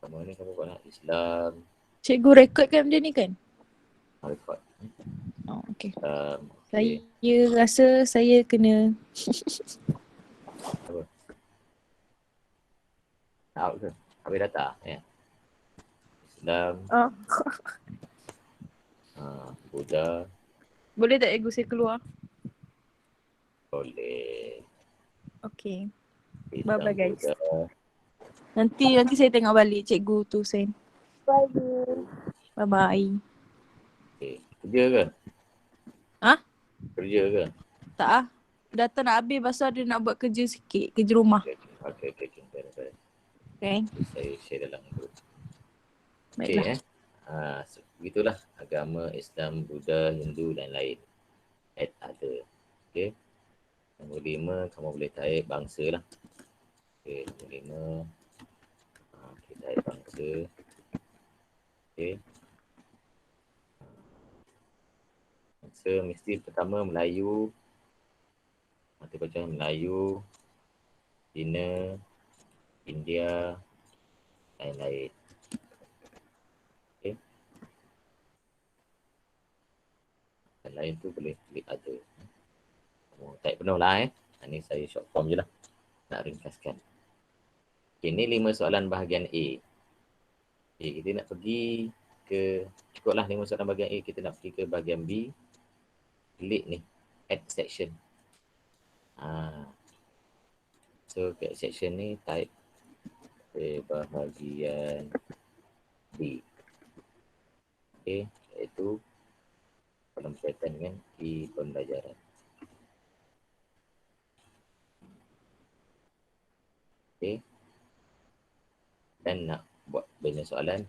Agama ni kamu buat lah. Islam. Cikgu rekod kan benda ni kan? Record. Oh, okay. Okay. Saya rasa saya kena Apa? Out ke? Habis data? Ya. Islam, Oh, Buddha, boleh tak ego saya keluar? boleh. Okay. Islam, Bye-bye guys. Buddha. Nanti saya tengok balik cikgu tu send. Bye. Bye-bye. Okay. Kerja ke? Hah? Kerja ke? Tak ah. Data nak habis pasal ada nak buat kerja sikit. Kerja rumah. Okay. Beres. Okay. Saya share dalam group. Baiklah. Begitulah agama Islam, Buddha, Hindu dan lain. Add other. Okay. Nombor 5, kamu boleh type bangsa lah. Okay, nombor 5. Okay, type bangsa. Okay. Bangsa mesti pertama Melayu. Nanti baca Melayu, Cina, India, lain-lain. Okay. Dan lain tu boleh klik other. Kamu type penuh lah Ini saya short form je lah. Nak ringkaskan. Okay, ni 5 soalan bahagian A. Okay, kita nak pergi ke, cukuplah 5 soalan bahagian A, kita nak pergi ke bahagian B. Klik ni, add section. So kat section ni type bahagian B. Okay, iaitu dalam berkaitan dengan pembelajaran. Okay. Dan nak buat banyak soalan,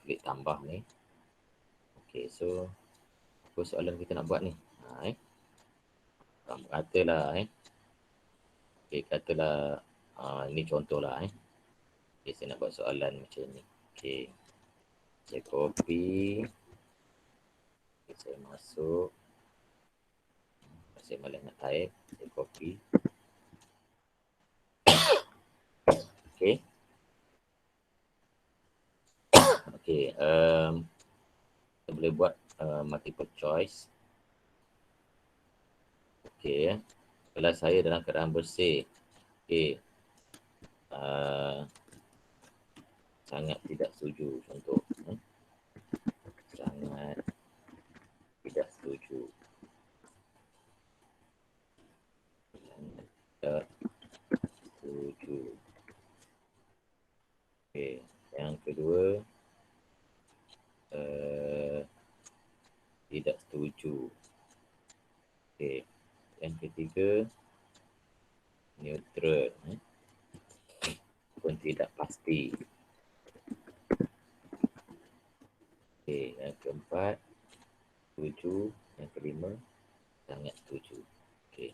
klik tambah ni. Okay, so apa soalan kita nak buat ni? Katalah okay, katalah ni contohlah okay, saya nak buat soalan macam ni. Okay, saya copy, okay, saya masuk, saya malas nak type, saya copy. Okay. Okay, kita boleh buat multiple choice. Okay, kalau saya dalam keadaan bersih, okay, sangat tidak setuju, contoh. Sangat tidak setuju. Sangat tidak setuju. Okay, yang kedua, tidak setuju. Okay, yang ketiga, neutral. Pun tidak pasti. Okay, yang keempat, setuju. Yang kelima, sangat setuju. Okay.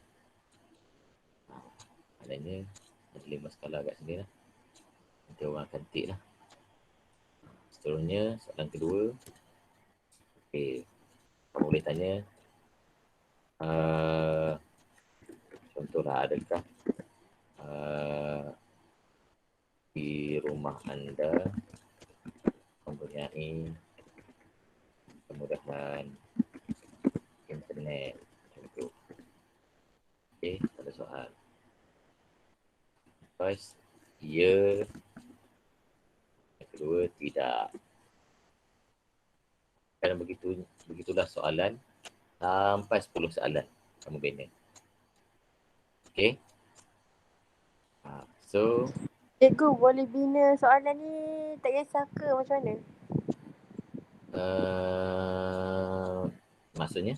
Maknanya ada 5 skala kat sini lah. Nanti orang akan tick lah. Seterusnya, soalan kedua. Okay, kamu boleh tanya, contohlah adakah di rumah anda mempunyai kemudahan internet, contoh. Okay, ada soal. First, ya. Yang kedua, tidak. Kalau begitulah soalan sampai 10 soalan kamu bina. Okay. So, Cikgu boleh bina soalan ni tak kisah ke macam mana? maksudnya?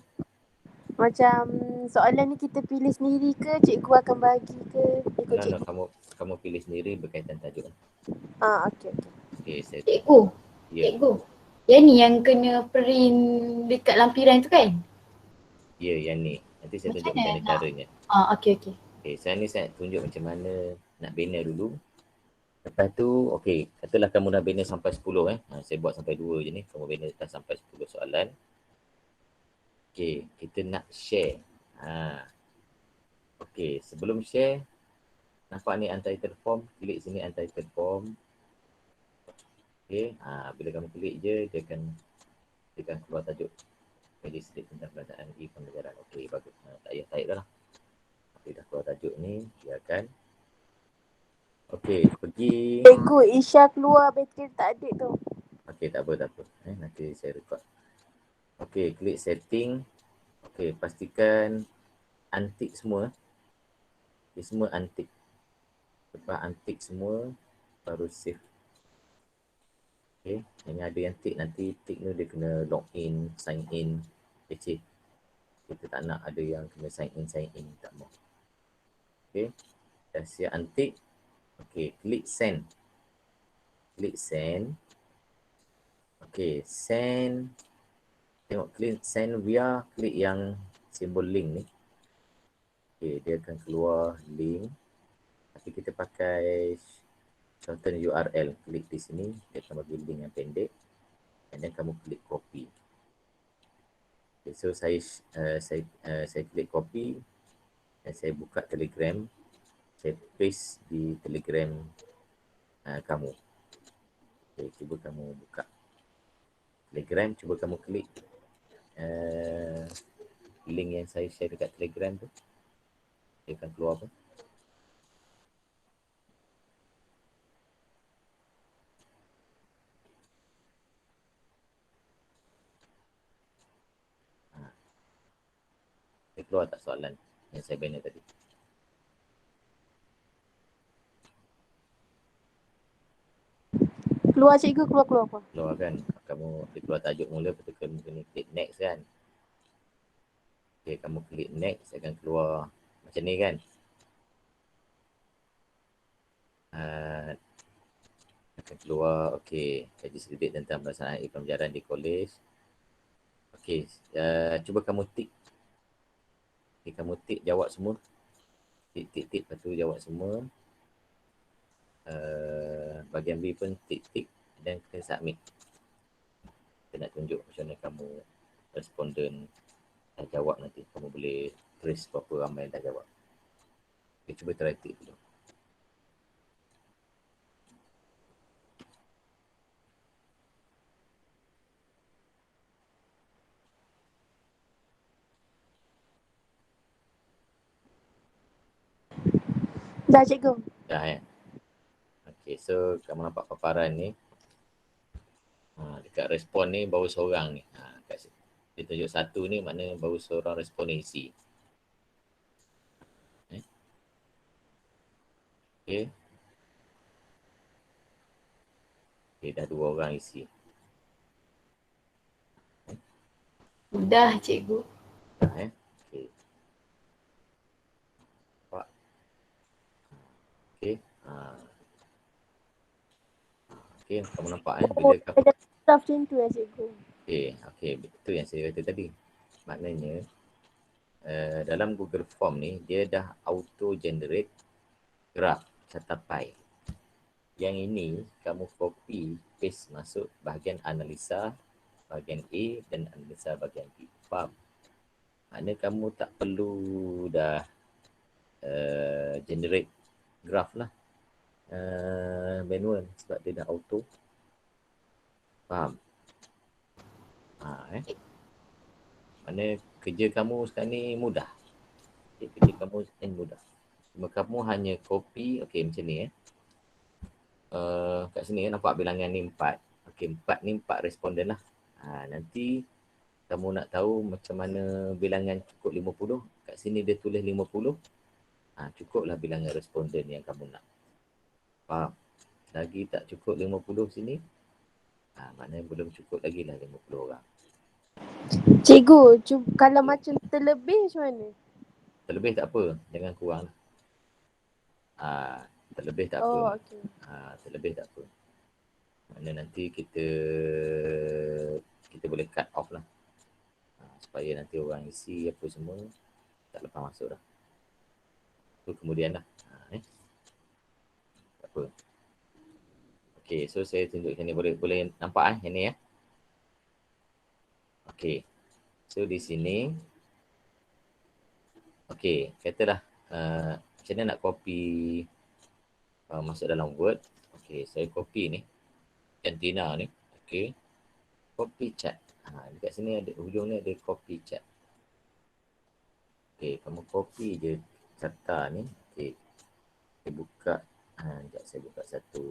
Macam soalan ni kita pilih sendiri ke cikgu akan bagi ke ikut cikgu? Kamu pilih sendiri berkaitan tajuk. Okey. Okay, Cikgu. Ya. Cikgu. Yang ni yang kena print dekat lampiran tu kan? Ya, yang ni. Nanti saya Macam tunjuk macam mana nak? caranya. Okey. Okay, saya tunjuk macam mana nak bina dulu. Lepas tu, okay, katalah kamu dah bina sampai 10 saya buat sampai 2 je ni. Kamu bina dah sampai 10 soalan. Okay, kita nak share. Okay, sebelum share, nampak ni untitled form. Klik sini untitled form. Okay, bila kamu klik je, dia akan Dia akan keluar tajuk majlis sedikit tentang pelaksanaan e-pembelajaran. Okey, bagus. Tak payah tarik dah lah. Okey, dah keluar tajuk ni, dia akan okey, pergi. Cikgu, Isya keluar bateri tak ada tu. Okey, tak apa. Nanti saya record. Okey, klik setting. Okey, pastikan untick semua. Okay, semua untick. Lepas untick semua, baru save. Okey, yang ada yang tick nanti tick tu dia kena login, sign in. Kecil. Kita tak nak ada yang kena sign in. Tak mau. Okey, dah siap untick. Okey, klik send. Okey, send. Tengok klik send via, klik yang simbol link ni. Okey, dia akan keluar link. Tapi kita pakai shorten URL. Klik di sini, dia akan bagi link yang pendek. And then kamu klik copy. Okay, so saya klik copy dan saya buka Telegram. Saya paste di Telegram kamu. Okay, cuba kamu buka Telegram, cuba kamu klik link yang saya share dekat Telegram tu. Dia akan keluar apa? Dia keluar tak soalan yang saya bina tadi? Keluar cikgu, keluar apa? Keluar kan? Kamu dia keluar tajuk mula, betul kamu kena klik next kan? Okay, kamu klik next, akan keluar macam ni kan? Akan keluar, okey, kaji sedikit tentang pelaksanaan e-pembelajaran di kolej. Okey, cuba kamu tick. Okay, kamu tick jawab semua. Tick, lepas tu jawab semua. Bahagian B pun tick dan kena submit. Kita nak tunjuk macam mana kamu responden dah jawab nanti. Kamu boleh trace berapa ramai yang dah jawab. Okay, cuba try tick dulu. Dah cikgu. Dah Okey, so kamu nampak paparan ni. Dekat respon ni baru seorang ni. Kat dia tunjuk satu ni maknanya baru seorang respon ni isi. Okey. Okey, dah 2 orang isi. Sudah cikgu. Okey. Nampak? Okey. Okey, kamu nampak bila kamu Draft macam tu ya cikgu. okey, betul yang saya kata tadi. Maknanya dalam Google Form ni dia dah auto generate graf catapai. Yang ini kamu copy paste masuk bahagian analisa bahagian A dan analisa bahagian B. Faham? Maknanya kamu tak perlu dah generate graf lah manual sebab dia dah auto. Faham? Maknanya kerja kamu sekarang ni mudah. Kerja kamu sekarang ni mudah. Cuma kamu hanya copy, okey macam ni kat sini nampak bilangan ni 4. Okey, 4 ni 4 responden lah. Nanti kamu nak tahu macam mana bilangan cukup 50. Kat sini dia tulis 50. Cukuplah bilangan responden yang kamu nak. Faham? Lagi tak cukup 50 sini, maknanya belum cukup lagi lah 50 orang. Cikgu, kalau macam terlebih macam mana? Terlebih tak apa, jangan kurang lah. Terlebih tak apa. Okey. Terlebih tak apa. Maknanya nanti kita boleh cut off lah. Supaya nanti orang isi apa semua tak lepas masuk dah. Tu kemudian lah. Tak apa. Okey, so saya tunjuk sini boleh nampak yang ni ya. Okey. So di sini okey, katalah macam mana nak copy masuk dalam Word. Okey, saya copy ni. Antenna ni. Okey. Copy chat. Dekat sini ada hujung ni ada copy chat. Okey, kamu copy je carta ni. Okey, saya buka. Sekejap saya buka satu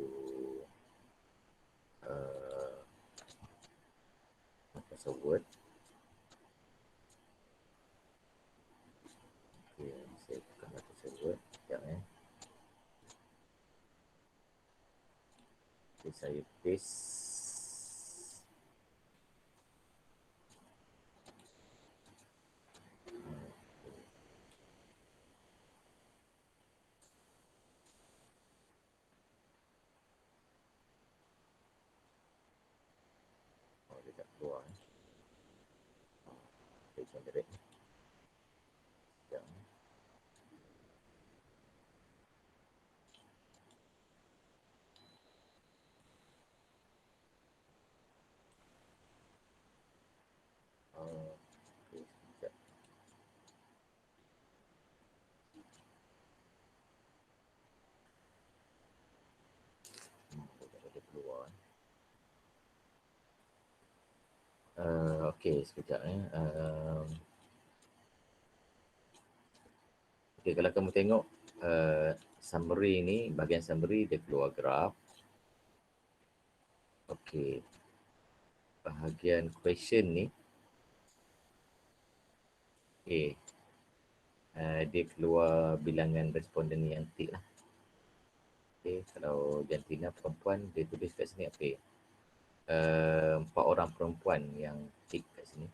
Microsoft Word. Okey, saya buka Microsoft Word. Sekejap Okay, saya paste. Oh, dia tak keluar. Saya generate. Sekejap. Okay, sekejap. Dia keluar. Okey, sekejap okey, kalau kamu tengok summary ni, bahagian summary dia keluar graf. Okey. Bahagian question ni, okey. Dia keluar bilangan responden yang tik lah. Okey, kalau jantina perempuan, dia tulis kat sini okey. 4 orang perempuan yang tik kat sini.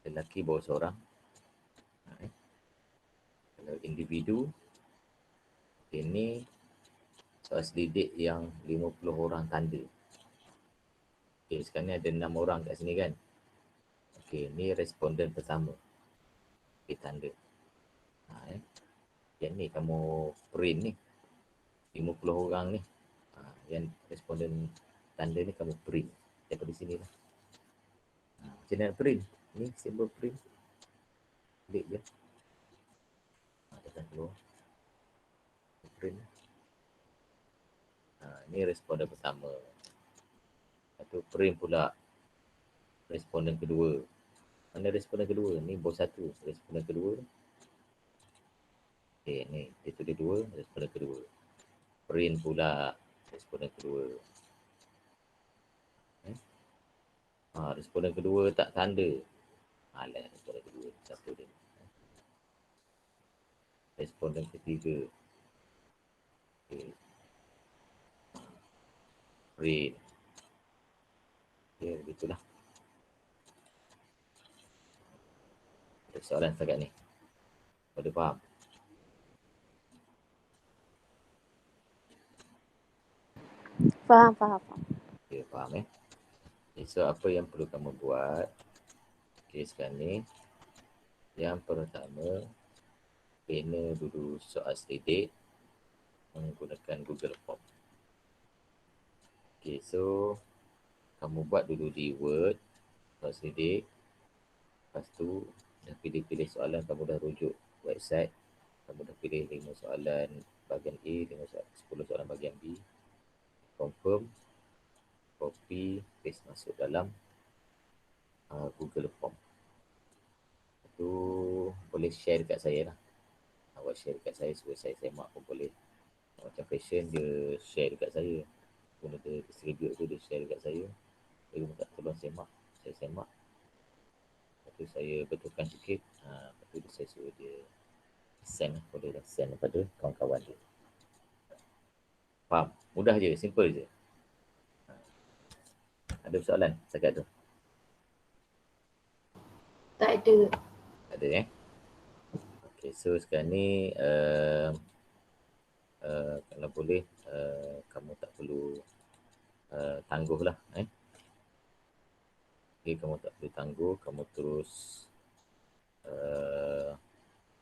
Lelaki bawa seorang. Kalau individu, ini soal selidik yang 50 orang tanda. Okey, sekarang ni ada 6 orang kat sini kan. Okey, ni responden pertama. Okey, tanda. Yang ni kamu print ni. 50 orang ni. Yang responden tanda ni kamu print. Daripada sini lah. Macam mana nak print? Ni simbol print. Klik je. Tekan keluar. Print. Ni responden pertama. Lepas tu print pula responden kedua. Mana responden kedua? Ni bos satu. Responden kedua. Okay, ni. Dia tulis 2. Responden kedua. Print pula responden kedua. Responden kedua tak tanda. Alah, responden kedua. Siapa dia? Responden ketiga. Okay. Print. Okay, begitulah. Ada soalan setakat ni. Ada faham? Faham. Okay, faham Okay, so apa yang perlu kamu buat? Okay, sekarang ni. Yang pertama, bina dulu soal selidik menggunakan Google Form. Okay, so kamu buat dulu di Word, soal selidik. Lepas tu, dah pilih-pilih soalan, kamu dah rujuk website. Kamu dah pilih 5 soalan bahagian A, 10 soalan bahagian B. Confirm, copy, paste masuk dalam Google Form. Itu boleh share dekat saya lah. Awak share dekat saya supaya saya semak pun boleh. Macam fashion dia share dekat saya. Guna dia distribute tu dia share dekat saya. Dia minta tolong semak. Saya semak. Lepas tu saya betulkan sikit. Lepas tu saya suruh dia send. Boleh dah send kepada kawan-kawan dia. Faham? Mudah je, simple je. Ada soalan setakat tu? Tak ada. Tak ada Okay, so sekarang ni kalau boleh kamu tak perlu tangguh lah Okay, kamu tak perlu tangguh, kamu terus